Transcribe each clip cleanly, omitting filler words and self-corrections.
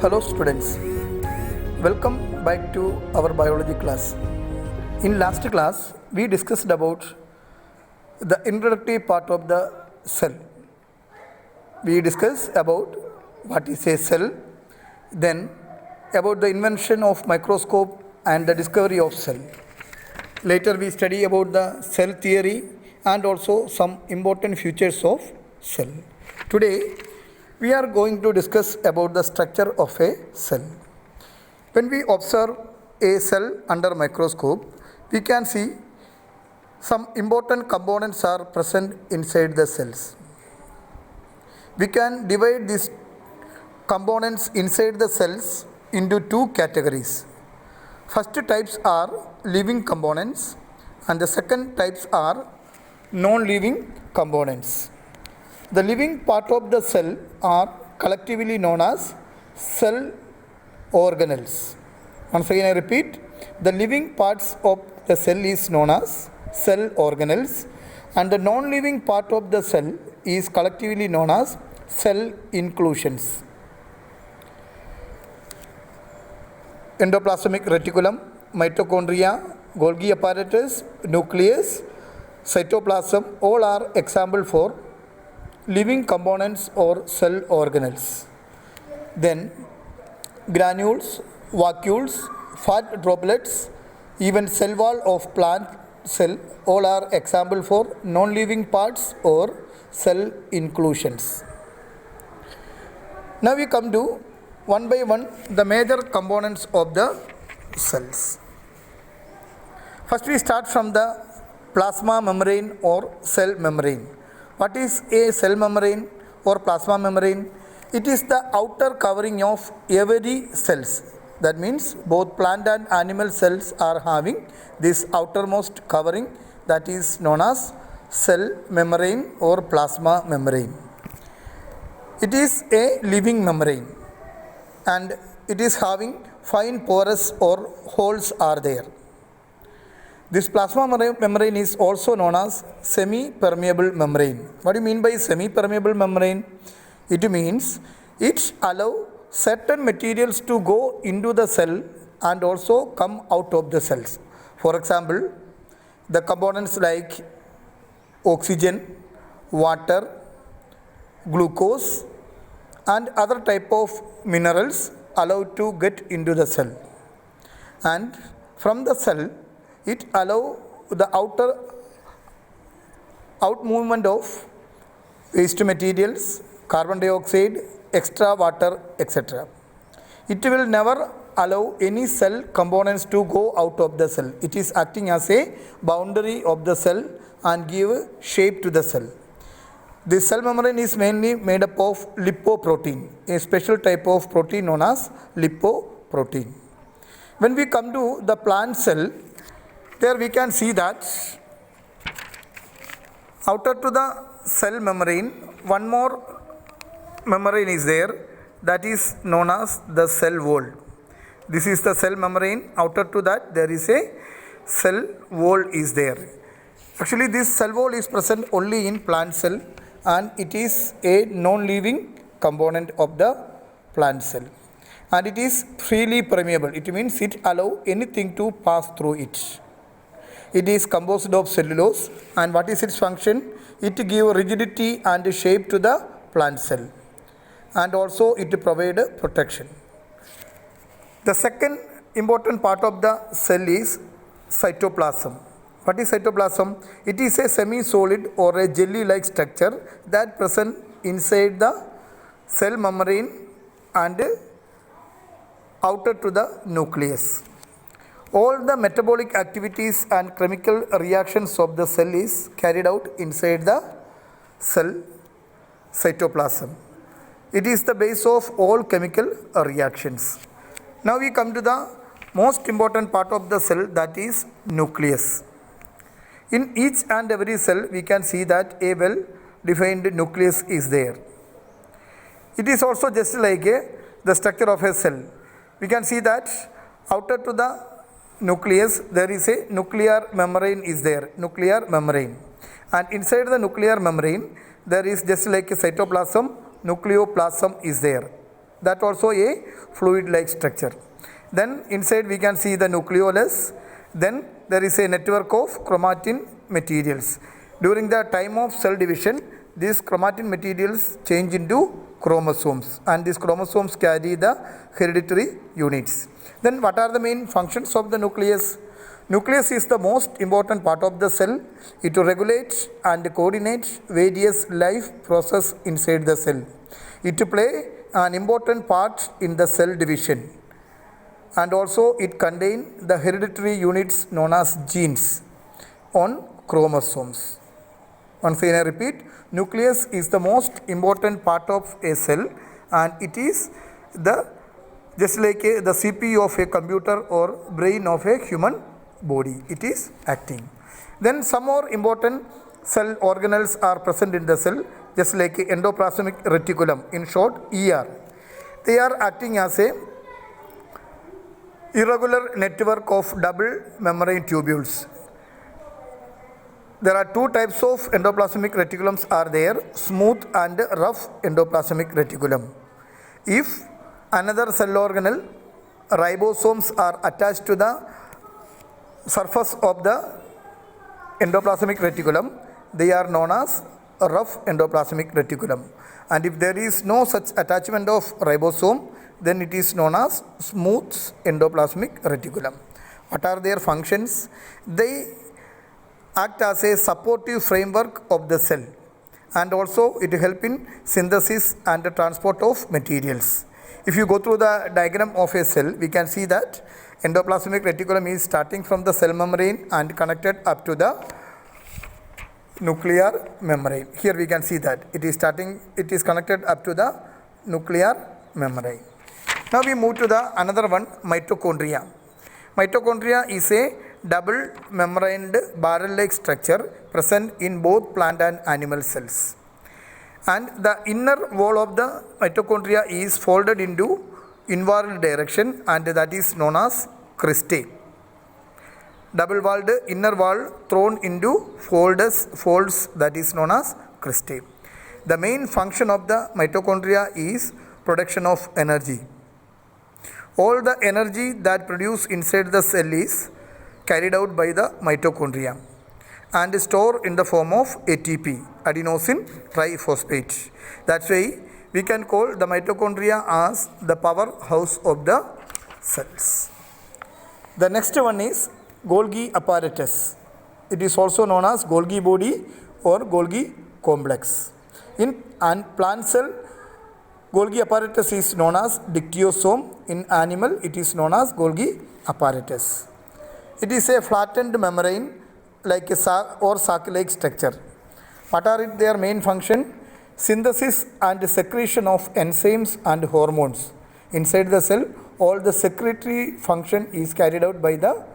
Hello students, welcome back to our biology class. In last class, we discussed about the introductory part of the cell. We discussed about what is a cell, then about the invention of microscope and the discovery of cell. Later we study about the cell theory and also some important features of cell. Today we are going to discuss about the structure of a cell. When we observe a cell under microscope, we can see some important components are present inside the cells. We can divide these components inside the cells into two categories. First types are living components and the second types are non-living components. The living part of the cell are collectively known as cell organelles. Once again I repeat, the living parts of the cell is known as cell organelles and the non-living part of the cell is collectively known as cell inclusions. Endoplasmic reticulum, mitochondria, Golgi apparatus, nucleus, cytoplasm, all are example for living components or cell organelles. Then granules, vacuoles, fat droplets, even cell wall of plant cell, all are example for non-living parts or cell inclusions. Now we come to one by one the major components of the cells. First we start from the plasma membrane or cell membrane. What is a cell membrane or plasma membrane? It is the outer covering of every cells. That means both plant and animal cells are having this outermost covering that is known as cell membrane or plasma membrane. It is a living membrane and it is having fine pores or holes are there. This plasma membrane is also known as semi-permeable membrane. What do you mean by semi-permeable membrane? It means it allows certain materials to go into the cell and also come out of the cells. For example, the components like oxygen, water, glucose and other type of minerals allowed to get into the cell. And from the cell, it allows the out movement of waste materials, carbon dioxide, extra water, etc. It will never allow any cell components to go out of the cell. It is acting as a boundary of the cell and give shape to the cell. The cell membrane is mainly made up of lipoprotein, a special type of protein known as lipoprotein. When we come to the plant cell, there we can see that outer to the cell membrane, one more membrane is there that is known as the cell wall. This is the cell membrane. Outer to that there is a cell wall is there. Actually this cell wall is present only in plant cell and it is a non-living component of the plant cell. And it is freely permeable. It means it allows anything to pass through it. It is composed of cellulose and what is its function? It gives rigidity and shape to the plant cell and also it provides protection. The second important part of the cell is cytoplasm. What is cytoplasm? It is a semi-solid or a jelly-like structure that present inside the cell membrane and outer to the nucleus. All the metabolic activities and chemical reactions of the cell is carried out inside the cell cytoplasm. It is the base of all chemical reactions. Now we come to the most important part of the cell, that is nucleus. In each and every cell we can see that a well defined nucleus is there. It is also just like the structure of a cell. We can see that outer to the nucleus there is a nuclear membrane is there, nuclear membrane, and inside the nuclear membrane there is just like a cytoplasm, nucleoplasm is there. that also a fluid-like structure. Then inside we can see the nucleolus. Then there is a network of chromatin materials. During the time of cell division, these chromatin materials change into chromosomes, and these chromosomes carry the hereditary units. Then what are the main functions of the nucleus? Nucleus is the most important part of the cell. It regulates and coordinates various life process inside the cell. It play an important part in the cell division, and also it contain the hereditary units known as genes on chromosomes. Once again I repeat, nucleus is the most important part of a cell, and it is the just like the CPU of a computer or brain of a human body. It is acting. Then some more important cell organelles are present in the cell, just like endoplasmic reticulum, in short ER. They are acting as a irregular network of double membrane tubules. There are two types of endoplasmic reticulums are there, smooth and rough endoplasmic reticulum. If another cell organelle, ribosomes, are attached to the surface of the endoplasmic reticulum, they are known as rough endoplasmic reticulum. And if there is no such attachment of ribosome, then it is known as smooth endoplasmic reticulum. What are their functions? They act as a supportive framework of the cell, and also it help in synthesis and the transport of materials. If you go through the diagram of a cell, we can see that endoplasmic reticulum is starting from the cell membrane and connected up to the nuclear membrane. Here we can see that it is connected up to the nuclear membrane. Now we move to the another one, mitochondria. Mitochondria is a double membraned barrel-like structure present in both plant and animal cells. And the inner wall of the mitochondria is folded into inward direction, and that is known as cristae. Double-walled inner wall thrown into folds, that is known as cristae. The main function of the mitochondria is production of energy. All the energy that produced inside the cell is carried out by the mitochondria and stored in the form of ATP, adenosine triphosphate. That's why we can call the mitochondria as the powerhouse of the cells. The next one is Golgi apparatus. It is also known as Golgi body or Golgi complex. In plant cell, Golgi apparatus is known as dictyosome. In animal, it is known as Golgi apparatus. It is a flattened membrane like a sac or sac-like structure. What are their main function? Synthesis and secretion of enzymes and hormones. Inside the cell, all the secretory function is carried out by the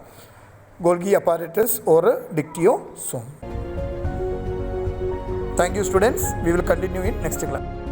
Golgi apparatus or dictyosome. Thank you, students. We will continue in next class.